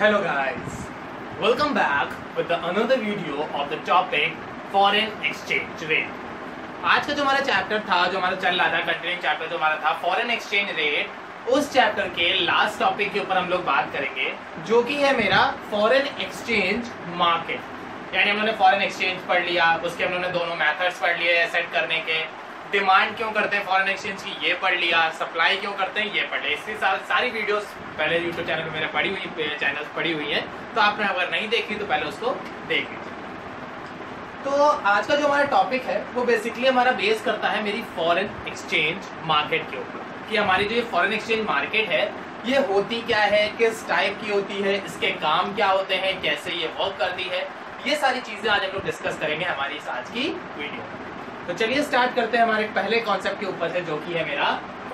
Hello guys, welcome back with another video of the topic foreign exchange rate। आज का जो हमारा chapter था, जो हमारा चल रहा था कंटिन्यूइंग चैप्टर जो हमारा था फॉरेन एक्सचेंज रेट, उस चैप्टर के लास्ट टॉपिक के ऊपर हम लोग बात करेंगे जो कि है मेरा फॉरेन एक्सचेंज मार्केट। यानी हम लोगों ने फॉरेन एक्सचेंज पढ़ लिया, उसके हम लोगों ने दोनों मेथड्स पढ़ लिए सेट करने के, डिमांड क्यों करते हैं फॉरेन एक्सचेंज की ये पढ़ लिया, सप्लाई क्यों करते हैं ये पढ़ लिया। इसकी सारी वीडियोस पहले यूट्यूब चैनल पे मेरे पड़ी हुई है, तो आपने अगर नहीं देखी तो पहले उसको देख लीजिए। तो आज का जो हमारा टॉपिक है वो बेसिकली हमारा बेस करता है मेरी फॉरेन एक्सचेंज मार्केट के ऊपर, कि हमारी जो ये फॉरेन एक्सचेंज मार्केट है ये होती क्या है, किस टाइप की होती है, इसके काम क्या होते हैं, कैसे ये वर्क करती है, ये सारी चीजें आज हम लोग डिस्कस करेंगे हमारी इस आज की वीडियो। तो चलिए स्टार्ट करते हैं हमारे पहले कॉन्सेप्ट के ऊपर से, जो कि है मेरा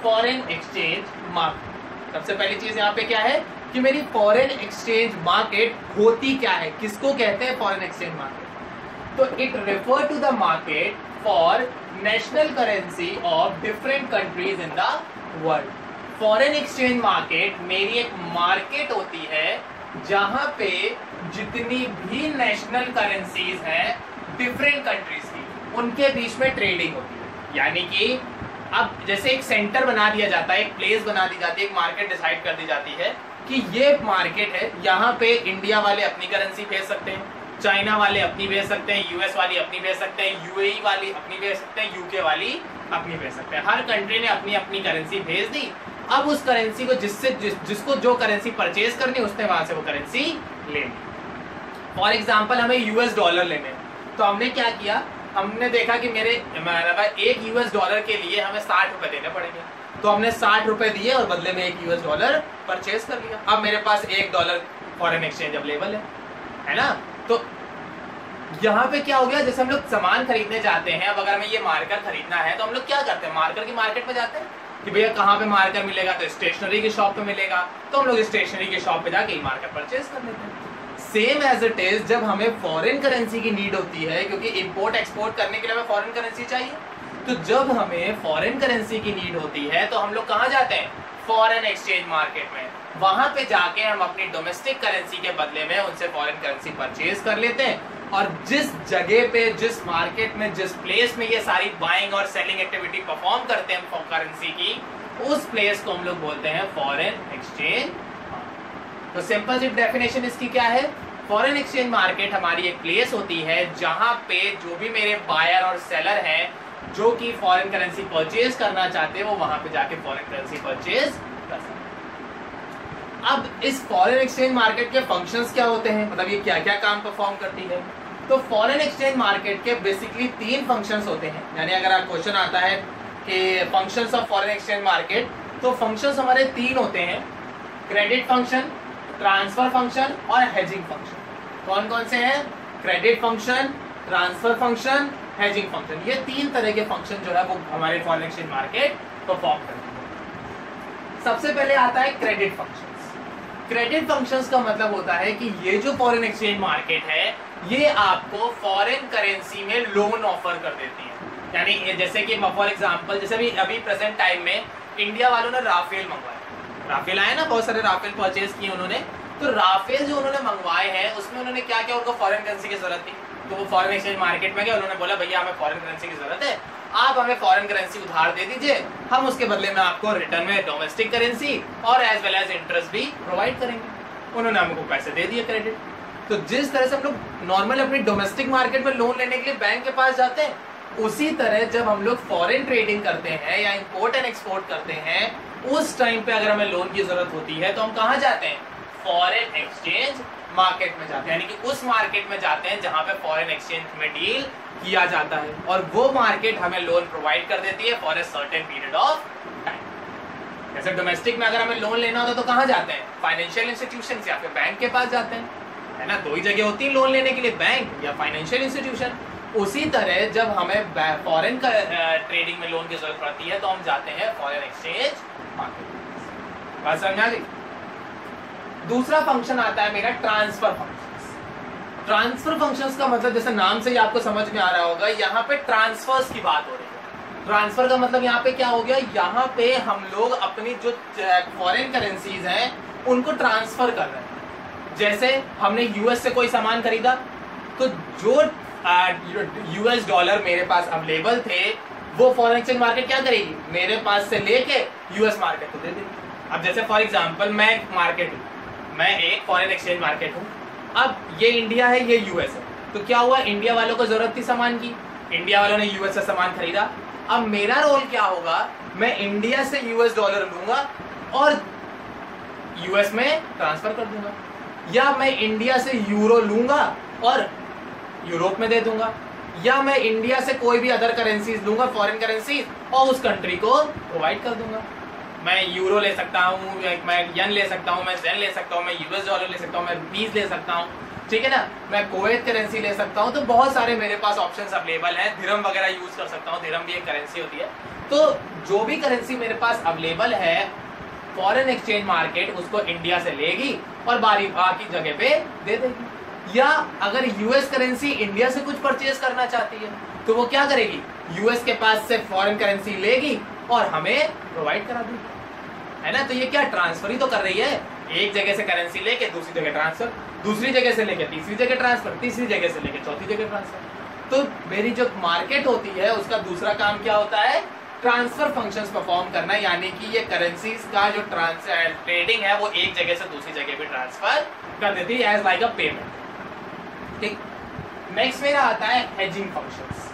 फॉरेन एक्सचेंज मार्केट। सबसे पहली चीज यहाँ पे क्या है कि मेरी फॉरेन एक्सचेंज मार्केट होती क्या है, किसको कहते हैं फॉरेन एक्सचेंज मार्केट। तो it refer to the market for national currency of different countries in the world. Foreign exchange market मेरी एक मार्केट होती है जहां पे जितनी भी नेशनल करेंसीज हैं डिफरेंट कंट्रीज की, उनके बीच में ट्रेडिंग होती है। यानी कि अब जैसे एक सेंटर बना दिया जाता है, एक प्लेस बना दी जाती है, एक मार्केट डिसाइड कर दी जाती है कि ये मार्केट है, यहाँ पे इंडिया वाले अपनी करेंसी भेज सकते हैं, चाइना वाले अपनी भेज सकते हैं, यूएस वाली अपनी भेज सकते हैं, यूएई वाली अपनी भेज सकते हैं, यूके वाली अपनी भेज सकते हैं। हर कंट्री ने अपनी अपनी करेंसी भेज दी। अब उस करेंसी को जिसको जो करेंसी परचेज करनी उसने वहां से वो करेंसी ले ली। फॉर एग्जाम्पल हमें यूएस डॉलर लेने, तो हमने क्या किया, हमने देखा कि एक यूएस डॉलर के लिए हमें 60 रुपए देने पड़ेंगे, तो हमने 60 रुपए दिए और बदले में एक यूएस डॉलर परचेज कर लिया। अब मेरे पास $1 फॉरेन एक्सचेंज अवेलेबल है ना। तो यहाँ पे क्या हो गया, जैसे हम लोग सामान खरीदने जाते हैं, अब अगर हमें ये मार्कर खरीदना है तो हम लोग क्या करते हैं, मार्कर की मार्केट में जाते हैं कि भैया कहाँ पे मार्कर मिलेगा, तो स्टेशनरी की शॉप पे मिलेगा, तो हम लोग स्टेशनरी की शॉप पे जाके मार्कर परचेज कर लेते हैं। सेम एज इट इज जब हमें फॉरेन करेंसी की नीड होती है, क्योंकि इंपोर्ट एक्सपोर्ट करने के लिए हमें फॉरेन करेंसी चाहिए, तो जब हमें फॉरेन करेंसी की नीड होती है तो हम लोग कहाँ जाते हैं, फॉरेन एक्सचेंज मार्केट में। वहां पे जाके हम अपनी डोमेस्टिक करेंसी के बदले में उनसे फॉरेन करेंसी परचेज कर लेते हैं, और जिस जगह पे, जिस मार्केट में, जिस प्लेस में ये सारी बाइंग और सेलिंग एक्टिविटी परफॉर्म करते हैं करेंसी की, उस प्लेस को हम लोग बोलते हैं फॉरेन एक्सचेंज। तो सिंपल सी डेफिनेशन इसकी क्या है, फॉरेन एक्सचेंज मार्केट हमारी एक प्लेस होती है जहां पे जो भी मेरे बायर और सेलर हैं जो कि फॉरेन करेंसी परचेज करना चाहते हैं, वो वहां पे जाके फॉरेन करेंसी परचेज कर सकते हैं। अब इस फॉरेन एक्सचेंज मार्केट के फंक्शंस क्या होते हैं, मतलब ये क्या क्या काम परफॉर्म करती है। तो फॉरेन एक्सचेंज मार्केट के बेसिकली 3 फंक्शंस होते हैं। यानी अगर आप क्वेश्चन आता है कि functions of foreign exchange market, तो फंक्शंस हमारे 3 होते हैं, क्रेडिट फंक्शन, ट्रांसफर फंक्शन और हेजिंग फंक्शन। कौन कौन से हैं, credit function, transfer function, hedging function. ये 3 तरह के फंक्शन जो है वो हमारे फॉरेन एक्सचेंज मार्केट परफॉर्म करते हैं। सबसे पहले आता है क्रेडिट फंक्शंस। क्रेडिट फंक्शंस का मतलब होता है कि ये जो फॉरेन एक्सचेंज मार्केट है ये आपको फॉरेन करेंसी में लोन ऑफर कर देती है। यानी जैसे कि फॉर एग्जांपल, जैसे अभी प्रेजेंट टाइम में इंडिया वालों ने राफेल मंगवाया, राफेल आए ना, बहुत सारे राफेल परचेज किए उन्होंने। तो राफेल जो उन्होंने मंगवाए हैं उसमें उन्होंने क्या किया, उनको फॉरेन करेंसी की जरूरत थी, तो वो फॉरेन एक्सचेंज मार्केट में गए, उन्होंने बोला भैया हमें फॉरेन करेंसी की जरूरत है, आप हमें फॉरेन करेंसी उधार दे दीजिए, हम उसके बदले में आपको रिटर्न में डोमेस्टिक करेंसी और एज वेल एज इंटरेस्ट भी प्रोवाइड करेंगे। उन्होंने हमको पैसे दे दिए क्रेडिट। तो जिस तरह से हम लोग नॉर्मल अपनी डोमेस्टिक मार्केट में लोन लेने के लिए बैंक के पास जाते हैं, उसी तरह जब हम लोग फॉरेन ट्रेडिंग करते हैं या इंपोर्ट एंड एक्सपोर्ट करते हैं, उस टाइम पे अगर हमें लोन की जरूरत होती है तो हम कहाँ जाते हैं, फॉरेन एक्सचेंज मार्केट में जाते हैं। यानी कि उस मार्केट में जाते हैं जहां पे फॉरेन एक्सचेंज में डील किया जाता है, और वो मार्केट हमें लोन प्रोवाइड कर देती है for a certain period of time. जैसे डोमेस्टिक में अगर हमें लोन लेना होता तो कहाँ जाते हैं, फाइनेंशियल इंस्टीट्यूशन या फिर बैंक के पास जाते हैं, है ना। 2 ही जगह होती है लोन लेने के लिए, बैंक या फाइनेंशियल इंस्टीट्यूशन। उसी तरह जब हमें फॉरेन का ट्रेडिंग में लोन की जरूरत पड़ती है तो हम जाते हैं फॉरेन एक्सचेंज मार्केट। बात समझ आ गई। दूसरा फंक्शन आता है मेरा ट्रांसफर फंक्शंस। ट्रांसफर फंक्शंस का मतलब जैसे नाम से ही आपको समझ में आ रहा होगा, यहाँ पे ट्रांसफर्स की बात हो रही है। ट्रांसफर का मतलब यहाँ पे क्या हो गया, यहाँ पे हम लोग अपनी जो फॉरेन करेंसीज हैं उनको ट्रांसफर कर रहे हैं। जैसे हमने यूएस से कोई सामान खरीदा तो जो यूएस डॉलर मेरे पास अवेलेबल थे वो फॉरेन एक्सचेंज मार्केट क्या करेगी, मेरे पास से लेके यूएस मार्केट को दे देगी। अब जैसे फॉर एग्जांपल मैं एक मार्केट हूँ, मैं एक फॉरेन एक्सचेंज मार्केट हूँ, अब ये इंडिया है ये यूएस है, तो क्या हुआ, इंडिया वालों को जरूरत थी सामान की, इंडिया वालों ने यूएस से सामान खरीदा। अब मेरा रोल क्या होगा, मैं इंडिया से यूएस डॉलर लूंगा और यूएस में ट्रांसफर कर दूंगा, या मैं इंडिया से यूरो लूंगा और यूरोप में दे दूंगा, या मैं इंडिया से कोई भी अदर करेंसीज लूंगा, फॉरेन करेंसीज, और उस कंट्री को प्रोवाइड कर दूंगा। मैं यूरो ले सकता हूँ, मैं यन ले सकता हूँ, मैं जेन ले सकता हूँ, मैं यूएस डॉलर ले सकता हूँ, मैं रुपीज ले सकता हूँ, ठीक है ना, मैं कुवैत करेंसी ले सकता हूँ। तो बहुत सारे मेरे पास ऑप्शंस अवेलेबल हैं, दिरहम वगैरह यूज कर सकता हूँ, दिरहम भी एक करेंसी होती है। तो जो भी करेंसी मेरे पास अवेलेबल है फॉरेन एक्सचेंज मार्केट उसको इंडिया से लेगी और बाकी जगह पे दे देगी। या अगर यूएस करेंसी इंडिया से कुछ परचेज करना चाहती है तो वो क्या करेगी, यूएस के पास से फॉरेन करेंसी लेगी और हमें प्रोवाइड करा देगी, है ना। तो ये क्या ट्रांसफर ही तो कर रही है, एक जगह से करेंसी लेके दूसरी जगह ट्रांसफर, दूसरी जगह से लेके तीसरी जगह ट्रांसफर, तीसरी जगह से लेके चौथी जगह ट्रांसफर। तो मेरी जो मार्केट होती है उसका दूसरा काम क्या होता है, ट्रांसफर फंक्शंस परफॉर्म करना, यानी कि ये करेंसीज का जो ट्रेडिंग है वो एक जगह से दूसरी जगह पे ट्रांसफर कर देती है एज लाइक अ पेमेंट। ठीक, नेक्स्ट मेरा आता है हेजिंग फंक्शंस।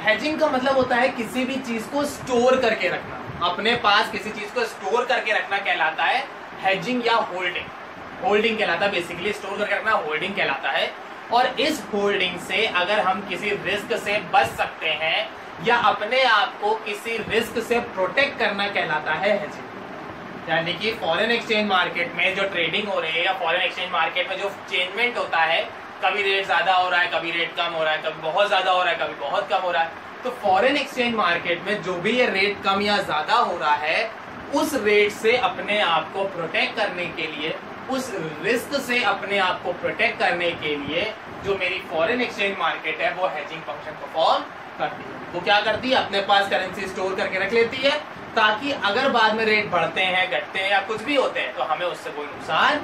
हेजिंग का मतलब होता है किसी भी चीज को स्टोर करके रखना, अपने पास किसी चीज को स्टोर करके रखना कहलाता है हेजिंग या होल्डिंग। होल्डिंग कहलाता है बेसिकली, स्टोर करके रखना होल्डिंग कहलाता है। और इस होल्डिंग से अगर हम किसी रिस्क से बच सकते हैं या अपने आप को किसी रिस्क से प्रोटेक्ट करना कहलाता है हेजिंग। यानी कि फॉरेन एक्सचेंज मार्केट में जो ट्रेडिंग हो रही है या फॉरेन एक्सचेंज मार्केट में जो चेंजमेंट होता है, कभी रेट ज्यादा हो रहा है, कभी रेट कम हो रहा है, कभी बहुत ज्यादा हो रहा है, कभी बहुत कम हो रहा है, तो फॉरेन एक्सचेंज मार्केट में जो भी ये रेट कम या ज्यादा हो रहा है उस रेट से अपने आप को प्रोटेक्ट करने के लिए, उस रिस्क से अपने आप को प्रोटेक्ट करने के लिए जो मेरी फॉरेन एक्सचेंज मार्केट है वो हेजिंग फंक्शन परफॉर्म करती है। वो क्या करती है, अपने पास करेंसी स्टोर करके रख लेती है ताकि अगर बाद में रेट बढ़ते हैं, घटते हैं या कुछ भी होते हैं तो हमें उससे कोई नुकसान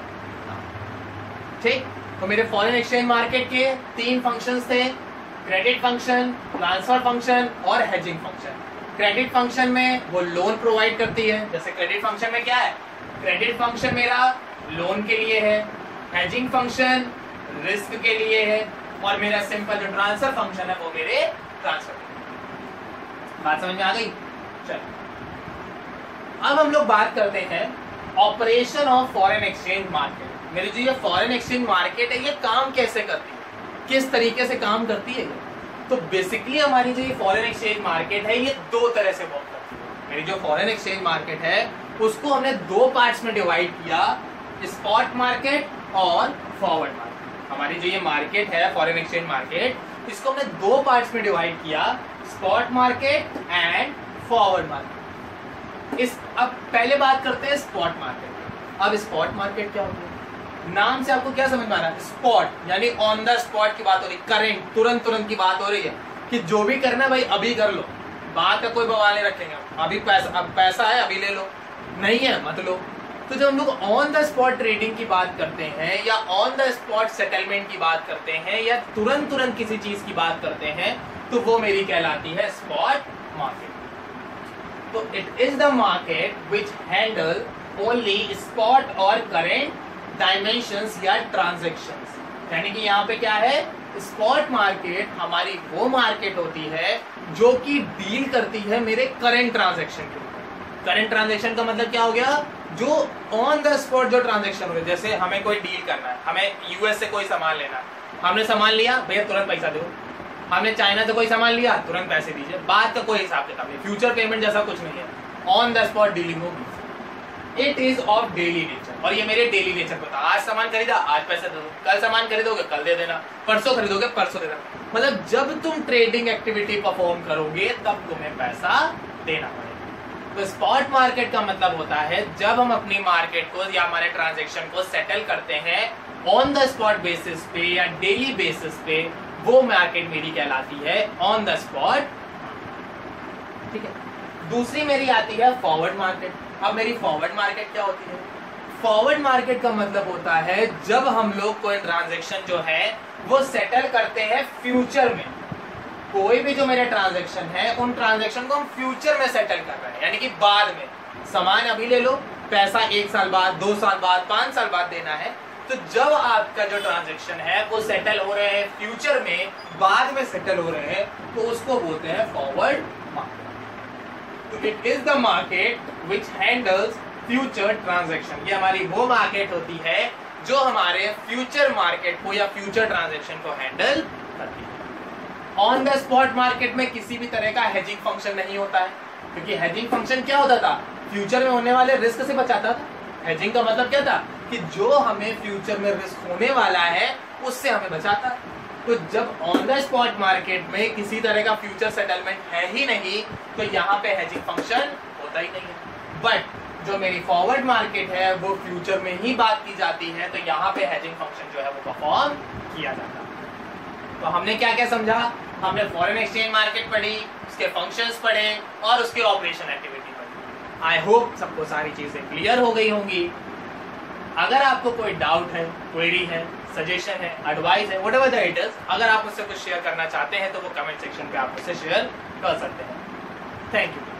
ना हो। ठीक, तो मेरे फॉरेन एक्सचेंज मार्केट के 3 फंक्शंस थे, क्रेडिट फंक्शन, ट्रांसफर फंक्शन और हेजिंग फंक्शन। क्रेडिट फंक्शन में वो लोन प्रोवाइड करती है, जैसे क्रेडिट फंक्शन में क्या है, क्रेडिट फंक्शन मेरा लोन के लिए है, हेजिंग फंक्शन रिस्क के लिए है, और मेरा सिंपल जो ट्रांसफर फंक्शन है वो मेरे ट्रांसफर। बात समझ में आ गई? चलो अब हम लोग बात करते हैं operation of foreign exchange market. मेरी जो ये फॉरेन एक्सचेंज मार्केट है ये काम कैसे करती है, किस तरीके से काम करती है। तो बेसिकली हमारी जो ये फॉरेन एक्सचेंज मार्केट है ये 2 तरह से वर्क करती है। मेरी जो फॉरेन एक्सचेंज मार्केट है उसको हमने 2 पार्ट्स में डिवाइड किया, स्पॉट मार्केट और फॉरवर्ड मार्केट। हमारी जो ये मार्केट है फॉरेन एक्सचेंज मार्केट इसको हमने 2 पार्ट्स में डिवाइड किया, spot market and forward market. अब पहले बात करते हैं स्पॉट मार्केट। अब स्पॉट मार्केट क्या होती है, नाम से आपको क्या समझ में आ रहा है, स्पॉट यानी ऑन द स्पॉट की बात हो रही, करेंट तुरंत की बात हो रही है कि जो भी करना है भाई अभी कर लो, बात का कोई बवाल नहीं रखेंगे, अभी पैसा है अभी ले लो, नहीं है मत लो। तो जब हम लोग ऑन द स्पॉट ट्रेडिंग की बात करते हैं या ऑन द स्पॉट सेटलमेंट की बात करते हैं या तुरंत किसी चीज की बात करते हैं तो वो मेरी कहलाती है स्पॉट मार्केट। तो it is the market which handle only spot और करेंट डायमेंशंस या ट्रांजैक्शंस। यानी कि यहाँ पे क्या है, स्पॉट मार्केट हमारी वो मार्केट होती है जो कि डील करती है मेरे करंट ट्रांजैक्शन के ऊपर। करंट ट्रांजैक्शन का मतलब क्या हो गया, जो ऑन द स्पॉट जो ट्रांजैक्शन हो रहे, जैसे हमें कोई डील करना है, हमें यूएस से कोई सामान लेना है, हमने सामान लिया भैया तुरंत पैसा दो, हमने चाइना से कोई सामान लिया तुरंत पैसे दीजिए, बात का कोई हिसाब किताब नहीं, फ्यूचर पेमेंट जैसा कुछ नहीं है, ऑन द स्पॉट डीलिंग होगी। It is of daily nature, और ये मेरे डेली नेचर को था, आज सामान खरीदा आज पैसे दे दो, कल सामान खरीदोगे कल दे देना, परसों खरीदोगे परसों दे देना। मतलब जब तुम ट्रेडिंग एक्टिविटी परफॉर्म करोगे तब तुम्हें पैसा देना पड़ेगा। तो स्पॉट मार्केट का मतलब होता है जब हम अपनी मार्केट को या हमारे ट्रांजेक्शन को सेटल करते हैं ऑन द स्पॉट बेसिस पे या डेली बेसिस पे, वो मार्केट मेरी कहलाती है ऑन द स्पॉट। ठीक है, दूसरी मेरी आती है फॉरवर्ड मार्केट। अब मेरी फॉरवर्ड मार्केट क्या होती है, फॉरवर्ड मार्केट का मतलब होता है जब हम लोग कोई ट्रांजैक्शन जो है वो सेटल करते हैं फ्यूचर में। कोई भी जो मेरे ट्रांजैक्शन है उन ट्रांजैक्शन को हम फ्यूचर में सेटल कर रहे हैं, यानी कि बाद में। सामान अभी ले लो, पैसा 1 साल बाद, 2 साल बाद, 5 साल बाद देना है। तो जब आपका जो ट्रांजैक्शन है वो सेटल हो रहे हैं फ्यूचर में, बाद में सेटल हो रहे हैं, तो उसको बोलते हैं फॉरवर्ड मार्केट। तो it is the market which handles future transaction. ये हमारी वो मार्केट होती है जो हमारे फ्यूचर मार्केट को या फ्यूचर ट्रांजैक्शन को हैंडल करती है। ऑन द स्पॉट मार्केट में किसी भी तरह का हेजिंग फंक्शन नहीं होता है, क्योंकि हेजिंग फंक्शन क्या होता था, फ्यूचर में होने वाले रिस्क से बचाता था। हेजिंग का मतलब क्या था कि जो हमें फ्यूचर में रिस्क होने वाला है उससे हमें बचाता। तो जब ऑन द स्पॉट मार्केट में किसी तरह का फ्यूचर सेटलमेंट है ही नहीं, तो यहाँ पे हेजिंग फंक्शन होता ही नहीं है। बट जो मेरी फॉरवर्ड मार्केट है वो फ्यूचर में ही बात की जाती है, तो यहाँ पे हेजिंग फंक्शन जो है वो परफॉर्म किया जाता है। तो हमने क्या क्या समझा? हमने फॉरेन एक्सचेंज मार्केट पढ़ी, उसके फंक्शंस पढ़े और उसके ऑपरेशन एक्टिविटी पढ़ी। आई होप सबको सारी चीजें क्लियर हो गई होंगी। अगर आपको कोई डाउट है, क्वेरी है, सजेशन है, एडवाइस है, व्हाटएवर द इट इज, अगर आप मुझसे कुछ शेयर करना चाहते हैं तो वो कमेंट सेक्शन पे आप मुझसे शेयर कर सकते हैं। Thank you.